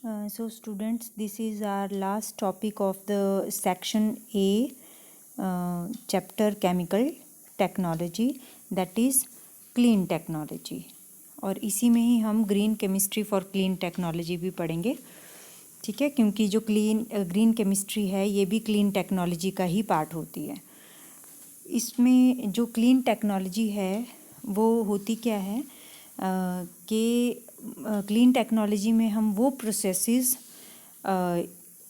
So students, this is our last topic of the section A, chapter chemical technology, that is clean technology. और इसी में ही हम green chemistry for clean technology भी पढ़ेंगे, ठीक है, क्योंकि जो ग्रीन केमिस्ट्री है ये भी क्लीन टेक्नोलॉजी का ही पार्ट होती है। इसमें जो क्लीन टेक्नोलॉजी है वो होती क्या है कि क्लीन टेक्नोलॉजी में हम वो प्रोसेसेस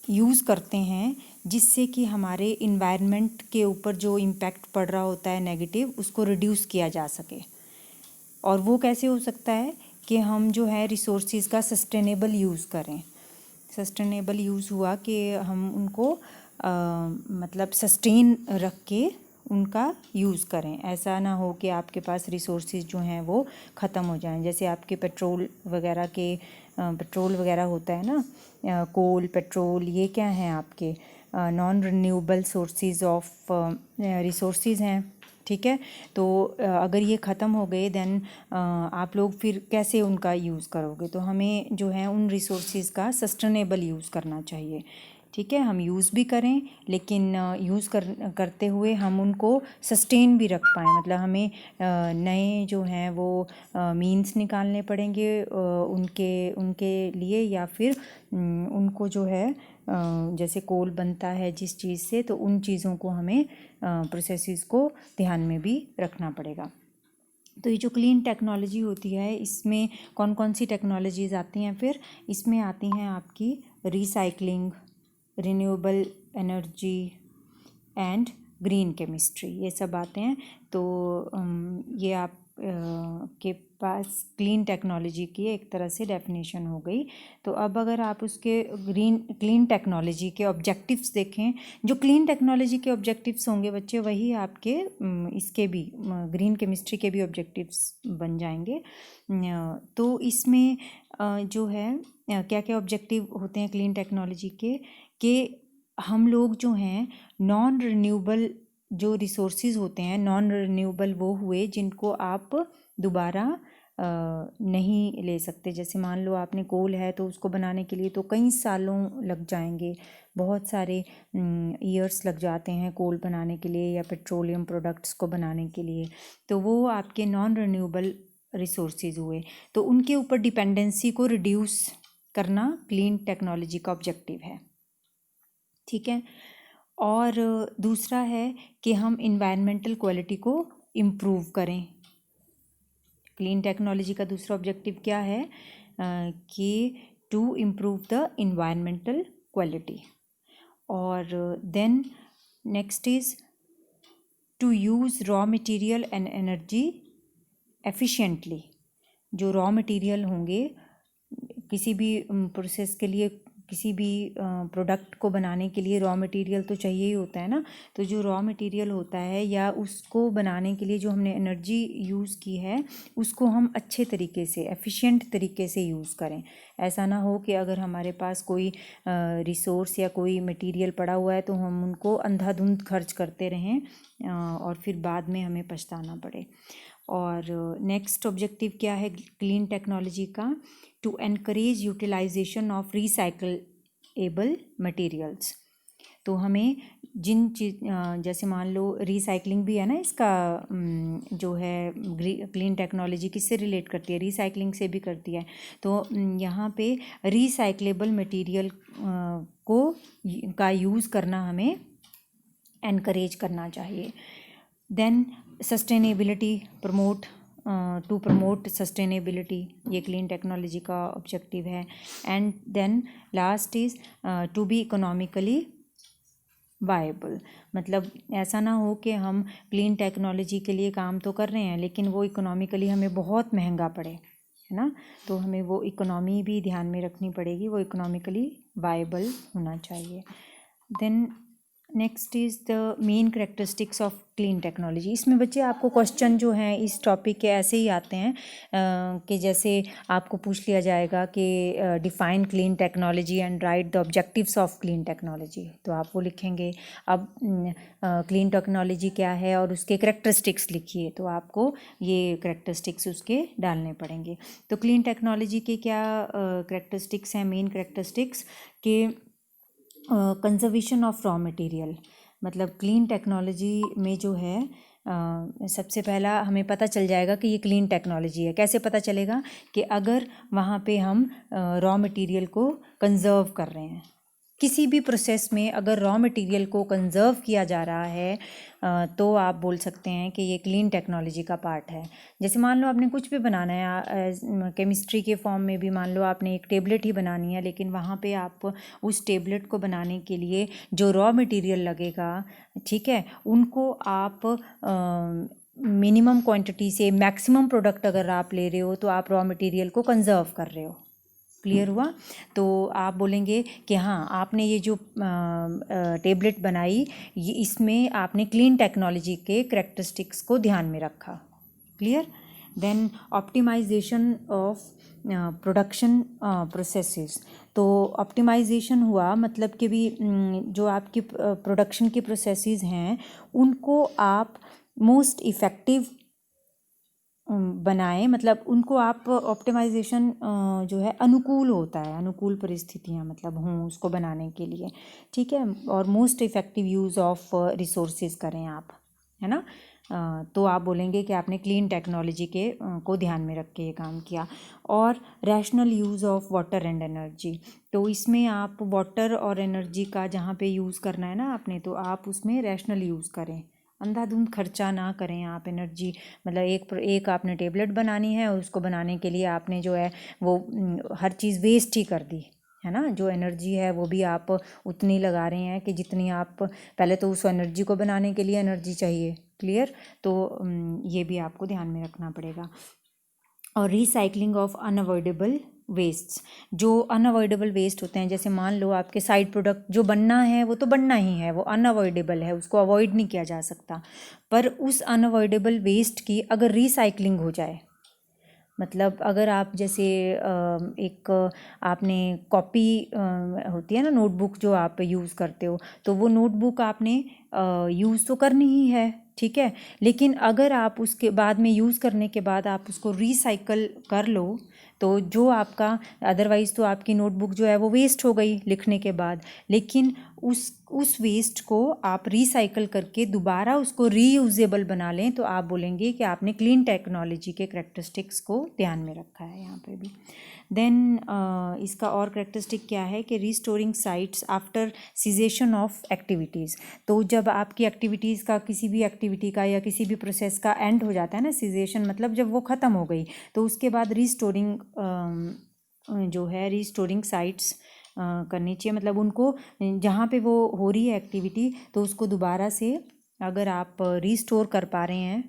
यूज़ करते हैं जिससे कि हमारे इन्वायरमेंट के ऊपर जो इम्पैक्ट पड़ रहा होता है नेगेटिव, उसको रिड्यूस किया जा सके। और वो कैसे हो सकता है कि हम जो है रिसोर्सेज का सस्टेनेबल यूज़ करें। सस्टेनेबल यूज़ हुआ कि हम उनको मतलब सस्टेन रख के उनका यूज़ करें। ऐसा ना हो कि आपके पास रिसोर्सेज जो हैं वो ख़त्म हो जाएं। जैसे आपके पेट्रोल वगैरह होता है ना, कोल, पेट्रोल, ये क्या हैं आपके non renewable sources of resources हैं, ठीक है। तो अगर ये ख़त्म हो गए देन आप लोग फिर कैसे उनका यूज़ करोगे। तो हमें जो है उन रिसोर्सेज का सस्टेनेबल यूज़ करना चाहिए, ठीक है। हम यूज़ भी करें लेकिन करते हुए हम उनको सस्टेन भी रख पाएँ। मतलब हमें नए जो हैं वो मीन्स निकालने पड़ेंगे उनके लिए, या फिर उनको जो है जैसे कोल बनता है जिस चीज़ से, तो उन चीज़ों को हमें प्रोसेसेस को ध्यान में भी रखना पड़ेगा। तो ये जो क्लीन टेक्नोलॉजी होती है इसमें कौन कौन सी टेक्नोलॉजीज़ आती हैं। फिर इसमें आती हैं आपकी recycling, renewable energy and green chemistry, ये सब आते हैं। तो ये आप के पास क्लीन टेक्नोलॉजी की एक तरह से डेफिनेशन हो गई। तो अब अगर आप उसके क्लीन टेक्नोलॉजी के ऑब्जेक्टिव्स देखें, जो क्लीन टेक्नोलॉजी के ऑब्जेक्टिव्स होंगे बच्चे, वही आपके इसके भी ग्रीन केमिस्ट्री के भी ऑब्जेक्टिव्स बन जाएंगे। तो इसमें जो है क्या क्या ऑब्जेक्टिव होते हैं क्लीन टेक्नोलॉजी के, कि हम लोग जो हैं नॉन रिन्यूएबल जो रिसोर्सेज होते हैं, नॉन रिन्यूएबल वो हुए जिनको आप दोबारा नहीं ले सकते। जैसे मान लो आपने कोल है तो उसको बनाने के लिए तो कई सालों लग जाएंगे, बहुत सारे ईयर्स लग जाते हैं कोल बनाने के लिए या पेट्रोलियम प्रोडक्ट्स को बनाने के लिए। तो वो आपके नॉन रिन्यूएबल रिसोर्सेज हुए। तो उनके ऊपर डिपेंडेंसी को रिड्यूस करना क्लीन टेक्नोलॉजी का ऑब्जेक्टिव है, ठीक है। और दूसरा है कि हम इन्वायरमेंटल क्वालिटी को इम्प्रूव करें। क्लीन टेक्नोलॉजी का दूसरा ऑब्जेक्टिव क्या है कि to improve the environmental quality. और then next is to use raw material and energy efficiently. जो रॉ मटेरियल होंगे किसी भी प्रोसेस के लिए, किसी भी प्रोडक्ट को बनाने के लिए रॉ मटेरियल तो चाहिए ही होता है ना। तो जो रॉ मटेरियल होता है या उसको बनाने के लिए जो हमने एनर्जी यूज़ की है उसको हम अच्छे तरीके से, एफिशिएंट तरीके से यूज़ करें। ऐसा ना हो कि अगर हमारे पास कोई रिसोर्स या कोई मटेरियल पड़ा हुआ है तो हम उनको अंधाधुंध खर्च करते रहें और फिर बाद में हमें पछताना पड़े। और नेक्स्ट ऑब्जेक्टिव क्या है क्लीन टेक्नोलॉजी का, to encourage utilisation of recyclable materials. तो हमें जिन चीज जैसे मान लो रिसाइकलिंग भी है ना, इसका जो है क्लीन टेक्नोलॉजी किससे रिलेट करती है, रिसाइकलिंग से भी करती है। तो यहाँ पे रिसाइकलेबल मटेरियल का यूज़ करना हमें एनकरेज करना चाहिए। Then sustainability to promote sustainability, ये क्लीन टेक्नोलॉजी का ऑब्जेक्टिव है। And then last is to be economically viable. मतलब ऐसा ना हो कि हम क्लीन टेक्नोलॉजी के लिए काम तो कर रहे हैं लेकिन वो इकोनॉमिकली हमें बहुत महंगा पड़े, है ना। तो हमें वो इकोनॉमी भी ध्यान में रखनी पड़ेगी, वो इकोनॉमिकली वायबल होना चाहिए। Then next is the main characteristics of clean technology. इसमें बच्चे आपको क्वेश्चन जो हैं इस टॉपिक के ऐसे ही आते हैं कि जैसे आपको पूछ लिया जाएगा कि define clean technology and right the objectives of clean technology, तो आप वो लिखेंगे। अब क्लीन टेक्नोलॉजी क्या है और उसके करेक्टरिस्टिक्स लिखिए, तो आपको ये करेक्टरिस्टिक्स उसके डालने पड़ेंगे। तो क्लीन टेक्नोलॉजी के क्या करेक्टरिस्टिक्स हैं, मेन करेक्टरिस्टिक्स के कंजर्वेशन ऑफ रॉ मटेरियल। मतलब क्लीन टेक्नोलॉजी में जो है सबसे पहला हमें पता चल जाएगा कि ये क्लीन टेक्नोलॉजी है। कैसे पता चलेगा? कि अगर वहाँ पे हम रॉ मटेरियल को कंजर्व कर रहे हैं, किसी भी प्रोसेस में अगर रॉ मटेरियल को कंजर्व किया जा रहा है तो आप बोल सकते हैं कि ये क्लीन टेक्नोलॉजी का पार्ट है। जैसे मान लो आपने कुछ भी बनाना है, केमिस्ट्री के फॉर्म में भी मान लो आपने एक टेबलेट ही बनानी है, लेकिन वहाँ पे आप उस टेबलेट को बनाने के लिए जो रॉ मटेरियल लगेगा, ठीक है, उनको आप मिनिमम क्वांटिटी से मैक्सिमम प्रोडक्ट अगर आप ले रहे हो तो आप रॉ मटेरियल को कंजर्व कर रहे हो। क्लियर हुआ? तो आप बोलेंगे कि हाँ, आपने ये जो टेबलेट बनाई, ये इसमें आपने क्लीन टेक्नोलॉजी के करेक्टरिस्टिक्स को ध्यान में रखा। Clear? Then optimisation of production processes. तो ऑप्टिमाइजेशन हुआ मतलब कि भी जो आपकी प्रोडक्शन की प्रोसेसेस हैं उनको आप मोस्ट इफ़ेक्टिव बनाएं, मतलब उनको आप ऑप्टिमाइजेशन जो है अनुकूल होता है, अनुकूल परिस्थितियां मतलब हों उसको बनाने के लिए, ठीक है, और most effective use of resources करें आप, है ना। तो आप बोलेंगे कि आपने क्लीन टेक्नोलॉजी के को ध्यान में रख के ये काम किया। और rational use of water and energy. तो इसमें आप वाटर और एनर्जी का जहाँ पे यूज़ करना है ना आपने, तो आप उसमें रैशनल यूज़ करें, अंधाधुंध खर्चा ना करें आप एनर्जी। मतलब एक आपने टेबलेट बनानी है और उसको बनाने के लिए आपने जो है वो हर चीज़ वेस्ट ही कर दी, है ना। जो एनर्जी है वो भी आप उतनी लगा रहे हैं कि जितनी आप पहले तो उस एनर्जी को बनाने के लिए एनर्जी चाहिए। क्लियर? तो ये भी आपको ध्यान में रखना पड़ेगा। और रिसाइकलिंग ऑफ अनअवॉइडेबल वेस्ट्स। जो अनअवॉइडेबल वेस्ट होते हैं, जैसे मान लो आपके साइड प्रोडक्ट जो बनना है वो तो बनना ही है, वो अनअवॉइडेबल है, उसको अवॉइड नहीं किया जा सकता, पर उस अनअवॉइडेबल वेस्ट की अगर रिसाइकलिंग हो जाए, मतलब अगर आप जैसे एक आपने कॉपी होती है ना, नोटबुक जो आप यूज़ करते हो, तो वो नोटबुक आपने यूज़ तो करनी ही है, ठीक है, लेकिन अगर आप उसके बाद में यूज़ करने के बाद आप उसको रिसाइकल कर लो, तो जो आपका अदरवाइज़ तो आपकी नोटबुक जो है वो वेस्ट हो गई लिखने के बाद, लेकिन उस वेस्ट को आप रिसाइकल करके दोबारा उसको रीयूजेबल बना लें, तो आप बोलेंगे कि आपने क्लीन टेक्नोलॉजी के करेक्टरिस्टिक्स को ध्यान में रखा है यहाँ पे भी। देन इसका और करेक्टरिस्टिक क्या है कि restoring sites after cessation of activities. तो जब आपकी एक्टिविटीज़ का, किसी भी एक्टिविटी का या किसी भी प्रोसेस का एंड हो जाता है ना, सीजेशन मतलब जब वो ख़त्म हो गई, तो उसके बाद रिस्टोरिंग जो है रिस्टोरिंग साइट्स करनी चाहिए। मतलब उनको जहाँ पे वो हो रही है एक्टिविटी, तो उसको दोबारा से अगर आप रिस्टोर कर पा रहे हैं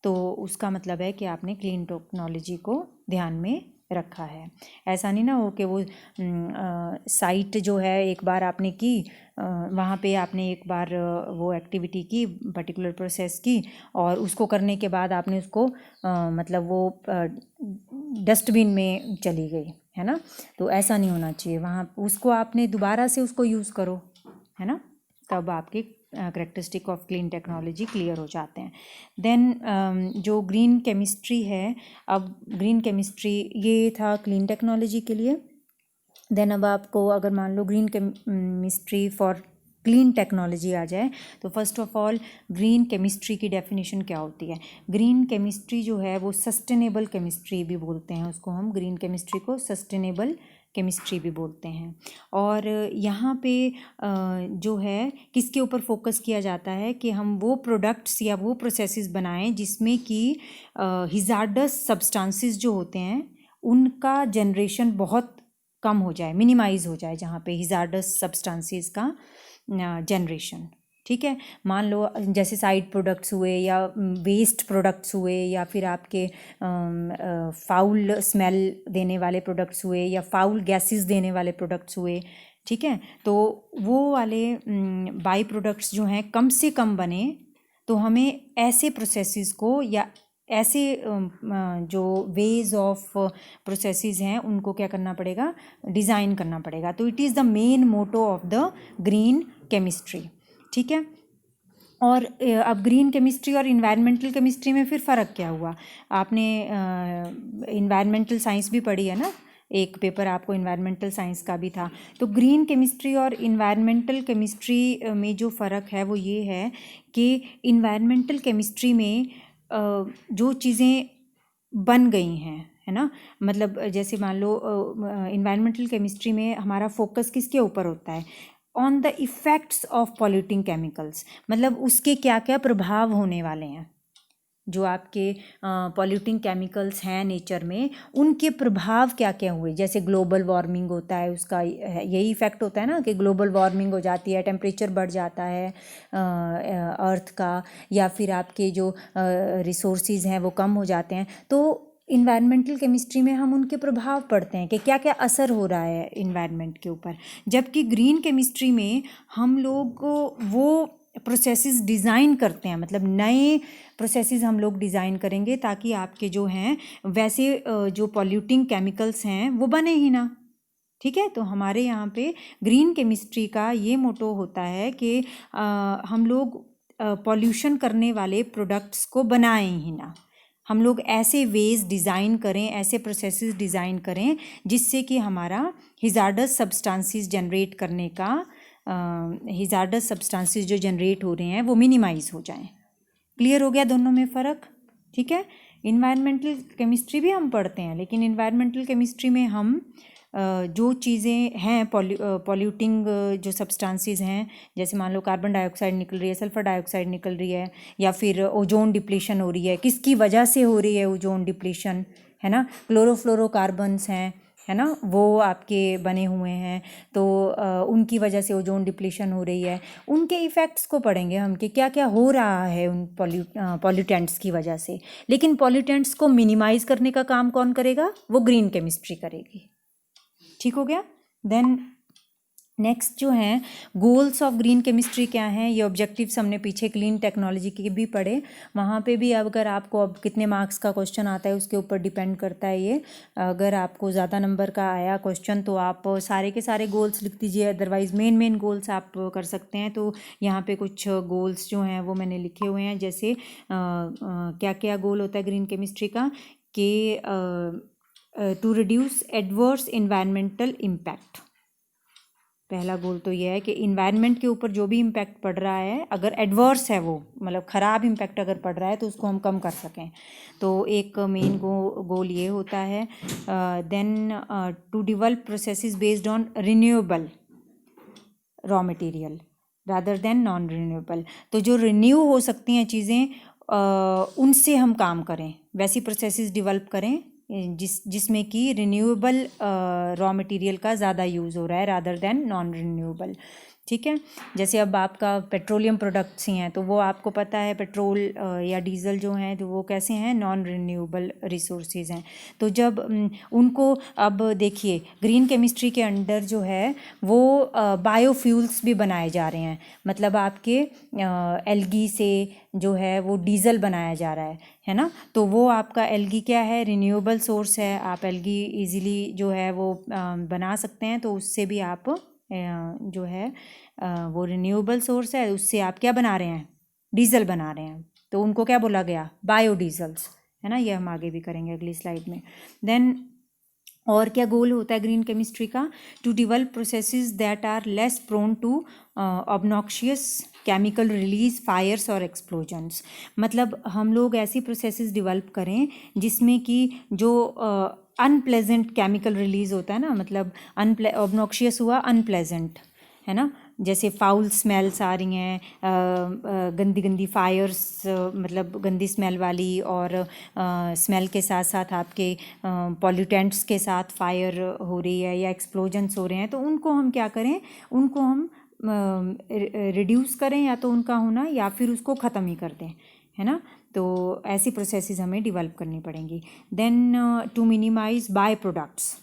तो उसका मतलब है कि आपने क्लीन टेक्नोलॉजी को ध्यान में रखा है। ऐसा नहीं ना हो कि वो साइट जो है एक बार आपने की, वहाँ पे आपने एक बार वो एक्टिविटी की, पर्टिकुलर प्रोसेस की, और उसको करने के बाद आपने उसको मतलब वो डस्टबिन में चली गई, है ना। तो ऐसा नहीं होना चाहिए, वहाँ उसको आपने दोबारा से उसको यूज़ करो, है ना, तब आपके characteristic of clean technology clear हो जाते हैं। देन जो ग्रीन केमिस्ट्री है, अब ग्रीन केमिस्ट्री ये था क्लीन टेक्नोलॉजी के लिए। देन अब आपको अगर मान लो green chemistry for clean technology आ जाए, तो first of all green chemistry की डेफिनेशन क्या होती है। ग्रीन केमिस्ट्री जो है वो सस्टेनेबल केमिस्ट्री भी बोलते हैं उसको, हम ग्रीन केमिस्ट्री को सस्टेनेबल केमिस्ट्री भी बोलते हैं। और यहाँ पे जो है किसके ऊपर फोकस किया जाता है कि हम वो प्रोडक्ट्स या वो प्रोसेसेस बनाएं जिसमें कि हिजार्डस सब्सटेंसेस जो होते हैं उनका जनरेशन बहुत कम हो जाए, मिनिमाइज़ हो जाए, जहाँ पे हिजार्डस सब्सटेंसेस का जनरेशन, ठीक है। मान लो जैसे साइड प्रोडक्ट्स हुए या वेस्ट प्रोडक्ट्स हुए या फिर आपके फाउल स्मेल देने वाले प्रोडक्ट्स हुए या फाउल गैसेस देने वाले प्रोडक्ट्स हुए, ठीक है। तो वो वाले बाई प्रोडक्ट्स जो हैं कम से कम बने, तो हमें ऐसे प्रोसेसेस को या ऐसे जो वेज ऑफ प्रोसेसेस हैं उनको क्या करना पड़ेगा, डिज़ाइन करना पड़ेगा। तो it is the main motto of the green chemistry, ठीक है। और अब ग्रीन केमिस्ट्री और इन्वायरमेंटल केमिस्ट्री में फिर फ़र्क क्या हुआ? आपने इन्वायरमेंटल साइंस भी पढ़ी है ना, एक पेपर आपको इन्वायरमेंटल साइंस का भी था। तो ग्रीन केमिस्ट्री और इन्वायरमेंटल केमिस्ट्री में जो फ़र्क है वो ये है कि इन्वायरमेंटल केमिस्ट्री में जो चीज़ें बन गई हैं, है ना, मतलब जैसे मान लो इन्वायरमेंटल केमिस्ट्री में हमारा फोकस किसके ऊपर होता है, on the effects of polluting chemicals, मतलब उसके क्या क्या प्रभाव होने वाले हैं, जो आपके पॉल्यूटिंग केमिकल्स हैं नेचर में, उनके प्रभाव क्या क्या हुए। जैसे ग्लोबल वार्मिंग होता है, उसका यही इफ़ेक्ट होता है ना कि ग्लोबल वार्मिंग हो जाती है, टेम्परेचर बढ़ जाता है अर्थ का, या फिर आपके जो रिसोर्सेज हैं वो कम हो जाते हैं। तो इन्वायरमेंटल केमिस्ट्री में हम उनके प्रभाव पढ़ते हैं कि क्या क्या असर हो रहा है इन्वायरमेंट के ऊपर, जबकि ग्रीन केमिस्ट्री में हम लोग वो प्रोसेसेस डिज़ाइन करते हैं, मतलब नए प्रोसेसेस हम लोग डिज़ाइन करेंगे ताकि आपके जो हैं वैसे जो पॉल्यूटिंग केमिकल्स हैं वो बने ही ना, ठीक है। तो हमारे यहाँ पे ग्रीन केमिस्ट्री का ये मोटो होता है कि हम लोग पॉल्यूशन करने वाले प्रोडक्ट्स को बनाएं ही ना, हम लोग ऐसे वेज डिज़ाइन करें, ऐसे प्रोसेसेस डिज़ाइन करें जिससे कि हमारा हिजार्डस सब्सटेंसेस जनरेट करने का हिजार्डस सब्सटेंसेस जो जनरेट हो रहे हैं वो मिनिमाइज़ हो जाएं। क्लियर हो गया दोनों में फ़र्क, ठीक है। इन्वायरमेंटल केमिस्ट्री भी हम पढ़ते हैं, लेकिन इन्वायरमेंटल केमिस्ट्री में हम जो चीज़ें हैं पॉल्यूटिंग जो सब्सटेंसेस हैं, जैसे मान लो कार्बन डाइऑक्साइड निकल रही है, सल्फ़र डाइऑक्साइड निकल रही है, या फिर ओजोन डिप्लीशन हो रही है, किसकी वजह से हो रही है ओजोन डिप्लीशन, है ना, क्लोरोफ्लोरोकार्बन्स हैं, है ना, वो आपके बने हुए हैं, तो उनकी वजह से ओजोन डिप्लीशन हो रही है, उनके इफ़ेक्ट्स को पढ़ेंगे हम कि क्या क्या हो रहा है उन पॉल्यूटेंट्स की वजह से। लेकिन पॉल्यूटेंट्स को मिनिमाइज़ करने का काम कौन करेगा, वो ग्रीन केमिस्ट्री करेगी, ठीक हो गया। देन नेक्स्ट जो है गोल्स ऑफ ग्रीन केमिस्ट्री क्या हैं, ये ऑब्जेक्टिव्स हमने पीछे क्लीन टेक्नोलॉजी के भी पढ़े, वहाँ पे भी अगर आपको अब कितने मार्क्स का क्वेश्चन आता है उसके ऊपर डिपेंड करता है ये। अगर आपको ज़्यादा नंबर का आया क्वेश्चन तो आप सारे के सारे गोल्स लिख दीजिए, अदरवाइज़ मेन गोल्स आप कर सकते हैं। तो यहाँ पे कुछ गोल्स जो हैं वो मैंने लिखे हुए हैं, जैसे क्या क्या गोल होता है ग्रीन केमिस्ट्री का, कि to reduce adverse environmental impact. पहला गोल तो यह है कि इन्वायरमेंट के ऊपर जो भी इम्पैक्ट पड़ रहा है, अगर एडवर्स है वो मतलब ख़राब इम्पैक्ट अगर पड़ रहा है तो उसको हम कम कर सकें, तो एक मेन गोल ये होता है। Then to develop processes based on renewable raw material rather than non renewable. तो जो रिन्यू हो सकती हैं चीज़ें उनसे हम काम करें, वैसी प्रोसेसेस डेवलप करें जिसमें कि रिन्यूएबल रॉ मटेरियल का ज़्यादा यूज़ हो रहा है रादर देन नॉन रिन्यूएबल, ठीक है। जैसे अब आपका पेट्रोलियम प्रोडक्ट्स ही हैं, तो वो आपको पता है पेट्रोल या डीजल जो हैं तो वो कैसे हैं, नॉन रिन्यूएबल रिसोर्सेज हैं। तो जब उनको अब देखिए ग्रीन केमिस्ट्री के अंडर जो है वो बायोफ्यूल्स भी बनाए जा रहे हैं, मतलब आपके एल्गी से जो है वो डीजल बनाया जा रहा है ना। तो वो आपका एल्गी क्या है, रिन्यूएबल सोर्स है, आप एल्गी इजीली जो है वो बना सकते हैं, तो उससे भी आप जो है वो रिन्यूएबल सोर्स है, उससे आप क्या बना रहे हैं, डीजल बना रहे हैं, तो उनको क्या बोला गया, बायोडीजल्स, है ना। ये हम आगे भी करेंगे अगली स्लाइड में। देन और क्या गोल होता है ग्रीन केमिस्ट्री का, to develop processes that are less prone to obnoxious chemical release, fires और एक्सप्लोजन्स। मतलब हम लोग ऐसी प्रोसेसेस डेवलप करें जिसमें कि जो अनप्लेजेंट केमिकल रिलीज होता है ना, मतलब ऑब्नॉक्शियस हुआ अनप्लेजेंट, है ना, जैसे फाउल स्मेल्स आ रही हैं, गंदी गंदी फायर्स, मतलब गंदी स्मेल वाली, और स्मेल के साथ साथ आपके पॉल्यूटेंट्स के साथ फायर हो रही है या एक्सप्लोजन्स हो रहे हैं, तो उनको हम क्या करें, उनको हम रिड्यूस करें, या तो उनका होना या फिर उसको ख़त्म ही कर दें, है ना। तो ऐसी प्रोसेसेस हमें डेवलप करनी पड़ेंगी। Then to minimise by products,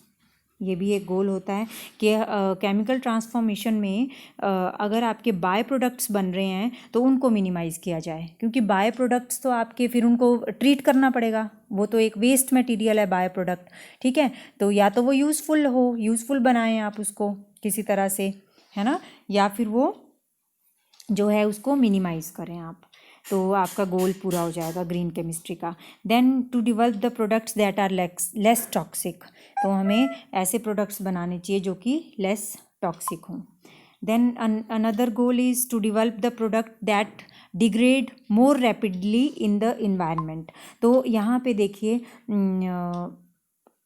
ये भी एक गोल होता है कि केमिकल ट्रांसफॉर्मेशन में अगर आपके बाय प्रोडक्ट्स बन रहे हैं तो उनको मिनिमाइज़ किया जाए, क्योंकि बाय प्रोडक्ट्स तो आपके फिर उनको ट्रीट करना पड़ेगा, वो तो एक वेस्ट मटेरियल है बाय प्रोडक्ट, ठीक है। तो या तो वो यूज़फुल बनाएं आप उसको किसी तरह से, है ना, या फिर वो जो है उसको मिनिमाइज़ करें आप, तो आपका गोल पूरा हो जाएगा ग्रीन केमिस्ट्री का। Then to develop the products that are less toxic, तो हमें ऐसे प्रोडक्ट्स बनाने चाहिए जो कि लेस टॉक्सिक हों। Then another goal is to develop the product that degrade more rapidly in the environment. तो यहाँ पे देखिए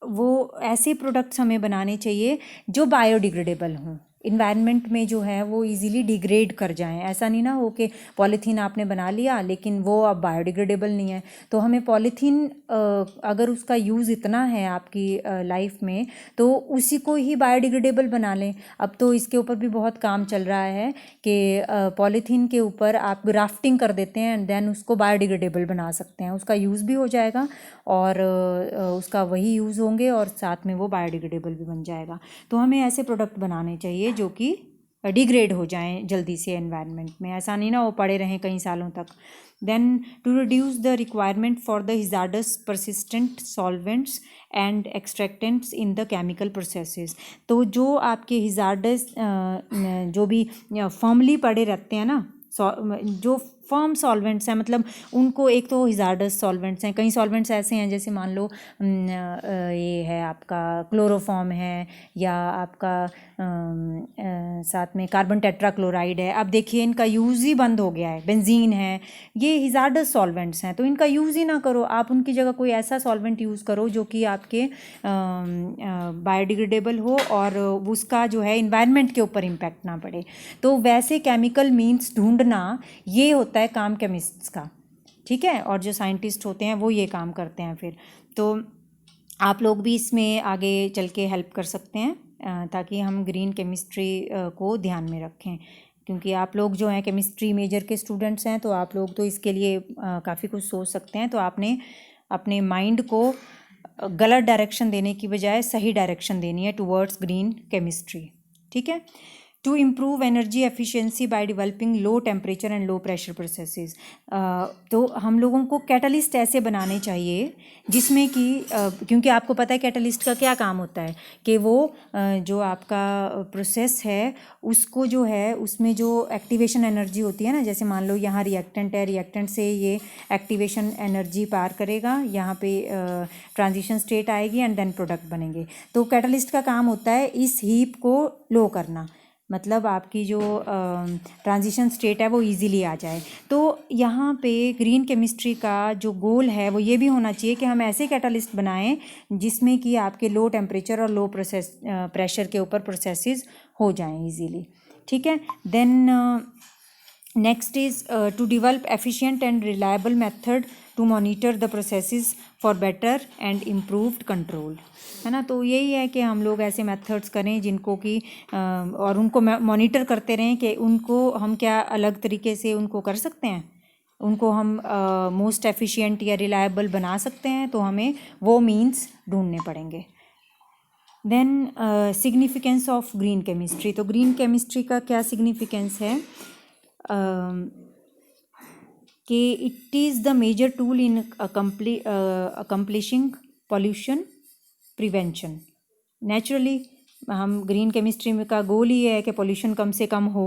वो ऐसे प्रोडक्ट्स हमें बनाने चाहिए जो बायोडिग्रेडेबल हों, इन्वायरमेंट में जो है वो इजीली डिग्रेड कर जाएं। ऐसा नहीं ना हो कि पॉलीथीन आपने बना लिया लेकिन वो अब बायोडिग्रेडेबल नहीं है, तो हमें पॉलीथीन अगर उसका यूज़ इतना है आपकी लाइफ में तो उसी को ही बायोडिग्रेडेबल बना लें। अब तो इसके ऊपर भी बहुत काम चल रहा है कि पॉलीथीन के ऊपर आप ग्राफ्टिंग कर देते हैं एंड देन उसको बायोडिग्रेडेबल बना सकते हैं, उसका यूज़ भी हो जाएगा और उसका वही यूज़ होंगे और साथ में वो बायोडिग्रेडेबल भी बन जाएगा। तो हमें ऐसे प्रोडक्ट बनाने चाहिए जो कि डिग्रेड हो जाएं जल्दी से एनवायरनमेंट में, ऐसा नहीं ना वो पड़े रहें कई सालों तक। Then to reduce the requirement for the hazardous persistent solvents and extractants in the chemical processes, तो जो आपके हिजार्डस जो भी फर्मली पड़े रहते हैं ना, जो फर्म सॉल्वेंट्स हैं, मतलब उनको, एक तो हिजार्डस सॉल्वेंट्स हैं, कई सॉल्वेंट्स ऐसे हैं जैसे मान लो ये है आपका क्लोरोफॉर्म है या आपका साथ में कार्बन टेट्राक्लोराइड है। अब देखिए इनका यूज़ ही बंद हो गया है, बेंजीन है, ये हिजार्डस सॉल्वेंट्स हैं, तो इनका यूज़ ही ना करो आप, उनकी जगह कोई ऐसा सॉल्वेंट यूज़ करो जो कि आपके बायोडिग्रेडेबल हो और उसका जो है इन्वायरमेंट के ऊपर इम्पैक्ट ना पड़े। तो वैसे केमिकल मीन्स ढूंढना ये होता है काम केमिस्ट्स का, ठीक है, और जो साइंटिस्ट होते हैं वो ये काम करते हैं फिर। तो आप लोग भी इसमें आगे चल के हेल्प कर सकते हैं ताकि हम ग्रीन केमिस्ट्री को ध्यान में रखें, क्योंकि आप लोग जो हैं केमिस्ट्री मेजर के स्टूडेंट्स हैं तो आप लोग तो इसके लिए काफ़ी कुछ सोच सकते हैं। तो आपने अपने माइंड को गलत डायरेक्शन देने की बजाय सही डायरेक्शन देनी है टुवर्ड्स ग्रीन केमिस्ट्री, ठीक है। To improve energy efficiency by developing low temperature and low pressure processes, तो हम लोगों को कैटलिस्ट ऐसे बनाने चाहिए जिसमें कि क्योंकि आपको पता है कैटलिस्ट का क्या काम होता है कि वो जो आपका प्रोसेस है उसको जो है उसमें जो एक्टिवेशन एनर्जी होती है ना, जैसे मान लो यहाँ रिएक्टेंट है, रिएक्टेंट से ये एक्टिवेशन एनर्जी पार करेगा, यहाँ पे ट्रांजिशन स्टेट आएगी एंड देन प्रोडक्ट बनेंगे। तो कैटलिस्ट का काम होता है इस हीप को लो करना, मतलब आपकी जो ट्रांजिशन स्टेट है वो इजीली आ जाए। तो यहाँ पे ग्रीन केमिस्ट्री का जो गोल है वो ये भी होना चाहिए कि हम ऐसे कैटलिस्ट बनाएं जिसमें कि आपके लो टेम्परेचर और लो प्रेशर के ऊपर प्रोसेसेस हो जाएं इजीली, ठीक है। Then next is to develop efficient and reliable method to monitor the processes for better and improved control, है ना। तो यही है कि हम लोग ऐसे मेथड्स करें जिनको कि और उनको मॉनिटर करते रहें कि उनको हम क्या अलग तरीके से उनको कर सकते हैं, उनको हम मोस्ट एफिशिएंट या रिलायबल बना सकते हैं, तो हमें वो मीन्स ढूंढने पड़ेंगे। Then significance of green chemistry, तो ग्रीन केमिस्ट्री का क्या सिग्निफिकेंस है कि it is the major tool in accomplishing pollution prevention. Naturally हम ग्रीन केमिस्ट्री में का गोल ही है कि पॉल्यूशन कम से कम हो,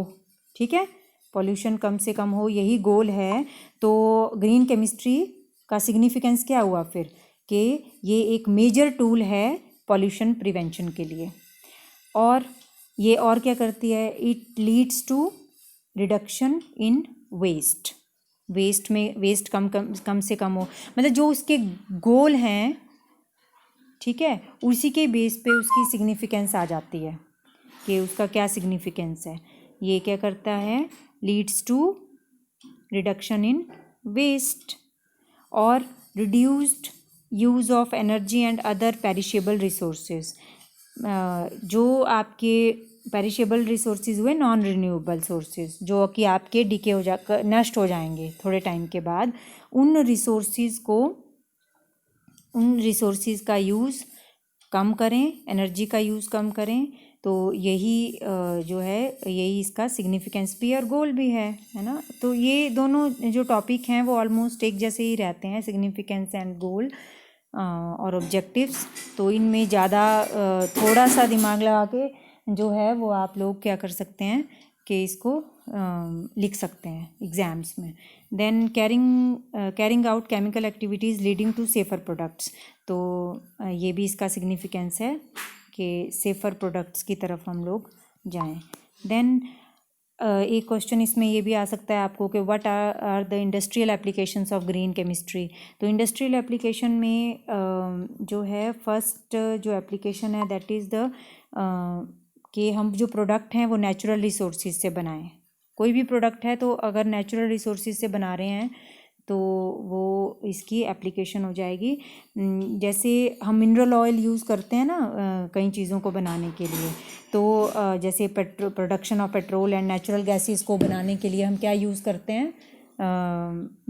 ठीक है, पॉल्यूशन कम से कम हो, यही गोल है। तो ग्रीन केमिस्ट्री का सिग्निफिकेंस क्या हुआ फिर कि ये एक मेजर टूल है पॉल्यूशन प्रिवेंशन के लिए। और ये और क्या करती है, it leads to reduction in waste, waste में वेस्ट कम से कम हो, मतलब जो उसके गोल हैं, ठीक है, उसी के बेस पे उसकी सिग्निफिकेंस आ जाती है कि उसका क्या सिग्निफिकेंस है। ये क्या करता है, leads to reduction in waste और reduced use of energy and other perishable resources. जो आपके पेरिशेबल रिसोर्सेज हुए नॉन रिन्यूएबल सोर्सेज जो कि आपके डिके हो जाकर नष्ट हो जाएंगे थोड़े टाइम के बाद, उन रिसोर्सेज का यूज़ कम करें, एनर्जी का यूज़ कम करें। तो यही जो है यही इसका सिग्निफिकेंस भी और गोल भी है ना। तो ये दोनों जो टॉपिक हैं वो ऑलमोस्ट एक जैसे ही रहते हैं, सिग्निफिकेंस एंड गोल और ऑब्जेक्टिव्स। तो इनमें ज़्यादा थोड़ा सा दिमाग लगा के जो है वो आप लोग क्या कर सकते हैं कि इसको लिख सकते हैं एग्ज़ाम्स में। Then carrying out chemical activities leading to safer products. तो ये भी इसका सिग्निफिकेंस है कि सेफ़र प्रोडक्ट्स की तरफ हम लोग जाएं। देन एक क्वेश्चन इसमें ये भी आ सकता है आपको कि what are the industrial applications of green chemistry. तो इंडस्ट्रियल एप्लीकेशन में जो है फर्स्ट जो एप्लीकेशन है दैट इज़ द कि हम जो प्रोडक्ट हैं वो नेचुरल रिसोर्सेज से बनाएं। कोई भी प्रोडक्ट है तो अगर नेचुरल रिसोर्सेज से बना रहे हैं तो वो इसकी एप्लीकेशन हो जाएगी। जैसे हम मिनरल ऑयल यूज़ करते हैं ना कई चीज़ों को बनाने के लिए, तो जैसे production of petrol and natural gases को बनाने के लिए हम क्या यूज़ करते हैं,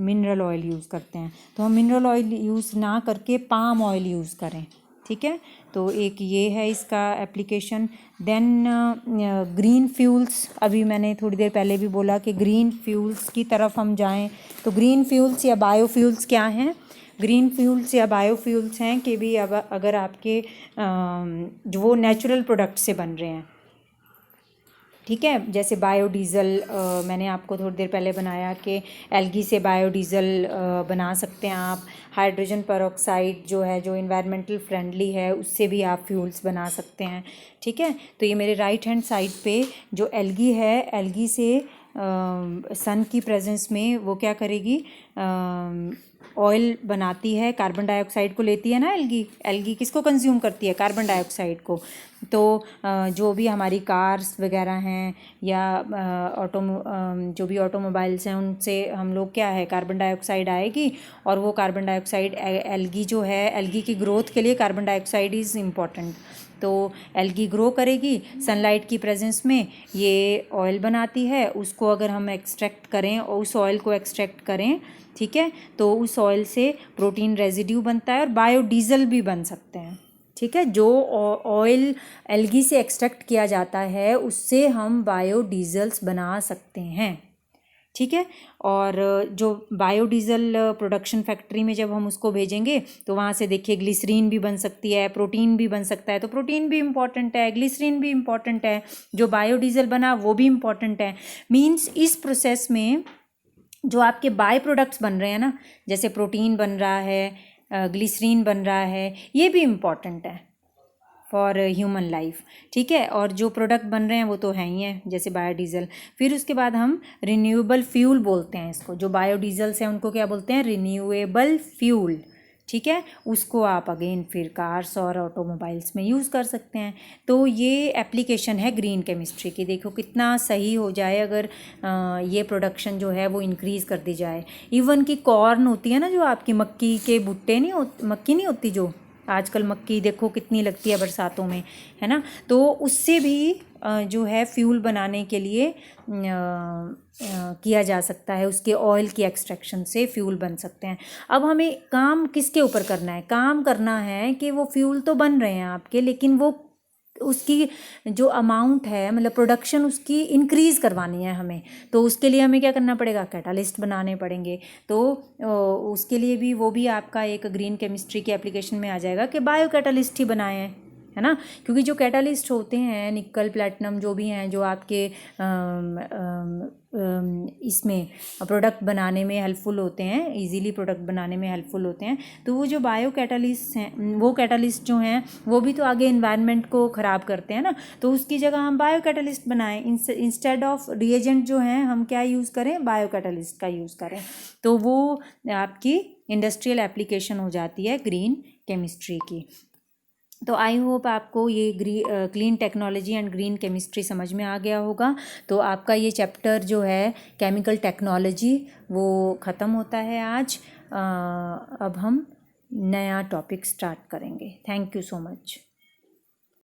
मिनरल ऑयल यूज़ करते हैं। तो हम मिनरल ऑयल यूज़ ना करके पाम ऑयल यूज़ करें, ठीक है। तो एक ये है इसका एप्लीकेशन। देन ग्रीन फ्यूल्स, अभी मैंने थोड़ी देर पहले भी बोला कि ग्रीन फ्यूल्स की तरफ हम जाएं। तो ग्रीन फ्यूल्स या बायोफ्यूल्स क्या हैं? ग्रीन फ्यूल्स या बायोफ्यूल्स हैं कि भी अब अगर आपके जो वो नेचुरल प्रोडक्ट से बन रहे हैं, ठीक है। जैसे बायोडीज़ल मैंने आपको थोड़ी देर पहले बनाया कि एल्गी से बायोडीज़ल बना सकते हैं आप। हाइड्रोजन पेरोक्साइड जो है जो इन्वायरमेंटल फ्रेंडली है उससे भी आप फ्यूल्स बना सकते हैं, ठीक है। तो ये मेरे राइट हैंड साइड पे जो एल्गी है, एल्गी से सन की प्रेजेंस में वो क्या करेगी, ऑयल बनाती है, कार्बन डाइऑक्साइड को लेती है ना एल्गी। एल्गी किसको कंज्यूम करती है? कार्बन डाइऑक्साइड को। तो जो भी हमारी कार्स वगैरह हैं या जो भी ऑटोमोबाइल्स हैं उनसे हम लोग क्या है, कार्बन डाइऑक्साइड आएगी और वो कार्बन डाइऑक्साइड एल्गी जो है, एल्गी की ग्रोथ के लिए कार्बन डाइऑक्साइड इज़ इम्पॉर्टेंट। तो एल्गी ग्रो करेगी सनलाइट की प्रेजेंस में, ये ऑयल बनाती है। उसको अगर हम एक्सट्रैक्ट करें और उस ऑयल को एक्सट्रैक्ट करें, ठीक है, तो उस ऑयल से प्रोटीन रेजिड्यू बनता है और बायोडीज़ल भी बन सकते हैं, ठीक है। जो ऑयल एल्गी से एक्सट्रैक्ट किया जाता है उससे हम बायोडीज़ल्स बना सकते हैं, ठीक है। और जो बायोडीज़ल प्रोडक्शन फैक्ट्री में जब हम उसको भेजेंगे तो वहाँ से देखिए ग्लिसरीन भी बन सकती है, प्रोटीन भी बन सकता है। तो प्रोटीन भी इम्पॉर्टेंट है, ग्लिसरीन भी इम्पॉर्टेंट है, जो बायोडीज़ल बना वो भी इम्पॉर्टेंट है। मीन्स इस प्रोसेस में जो आपके बाय प्रोडक्ट्स बन रहे हैं ना, जैसे प्रोटीन बन रहा है, ग्लिसरीन बन रहा है, ये भी इम्पॉर्टेंट है फॉर ह्यूमन लाइफ, ठीक है। और जो प्रोडक्ट बन रहे हैं वो तो हैं ही हैं, जैसे बायोडीज़ल। फिर उसके बाद हम रिन्यूएबल फ्यूल बोलते हैं इसको। जो बायोडीज़ल्स हैं उनको क्या बोलते हैं? रिन्यूएबल फ्यूल, ठीक है। उसको आप अगेन फिर कार्स और ऑटोमोबाइल्स में यूज़ कर सकते हैं। तो ये एप्लीकेशन है ग्रीन केमिस्ट्री की। देखो कितना सही हो जाए अगर ये प्रोडक्शन जो है वो इंक्रीज़ कर दी जाए। इवन की कॉर्न होती है ना, जो आपकी मक्की के भुट्टे नहीं होती, मक्की नहीं होती जो आजकल मक्की देखो कितनी लगती है बरसातों में, है ना। तो उससे भी जो है फ्यूल बनाने के लिए किया जा सकता है। उसके ऑयल की एक्सट्रैक्शन से फ्यूल बन सकते हैं। अब हमें काम किसके ऊपर करना है? काम करना है कि वो फ्यूल तो बन रहे हैं आपके, लेकिन वो उसकी जो अमाउंट है, मतलब प्रोडक्शन उसकी इंक्रीज़ करवानी है हमें। तो उसके लिए हमें क्या करना पड़ेगा? कैटालिस्ट बनाने पड़ेंगे। तो उसके लिए भी वो भी आपका एक ग्रीन केमिस्ट्री की एप्लीकेशन में आ जाएगा कि बायो कैटालिस्ट ही बनाए हैं, है ना। क्योंकि जो कैटालिस्ट होते हैं, निकल प्लैटिनम जो भी हैं, जो आपके इसमें प्रोडक्ट बनाने में हेल्पफुल होते हैं, इजीली प्रोडक्ट बनाने में हेल्पफुल होते हैं। तो वो जो बायो कैटालिस्ट हैं, वो कैटालिस्ट जो हैं वो भी तो आगे इन्वायरमेंट को ख़राब करते हैं ना। तो उसकी जगह हम बायो कैटालिस्ट बनाएं। इंस्टेड ऑफ रिएजेंट जो हैं हम क्या यूज़ करें? बायो कैटालिस्ट का यूज़ करें। तो वो आपकी इंडस्ट्रियल एप्लीकेशन हो जाती है ग्रीन केमिस्ट्री की। तो आई होप आपको ये clean technology and green chemistry समझ में आ गया होगा। तो आपका ये चैप्टर जो है केमिकल टेक्नोलॉजी वो ख़त्म होता है आज। अब हम नया टॉपिक स्टार्ट करेंगे। Thank you so much.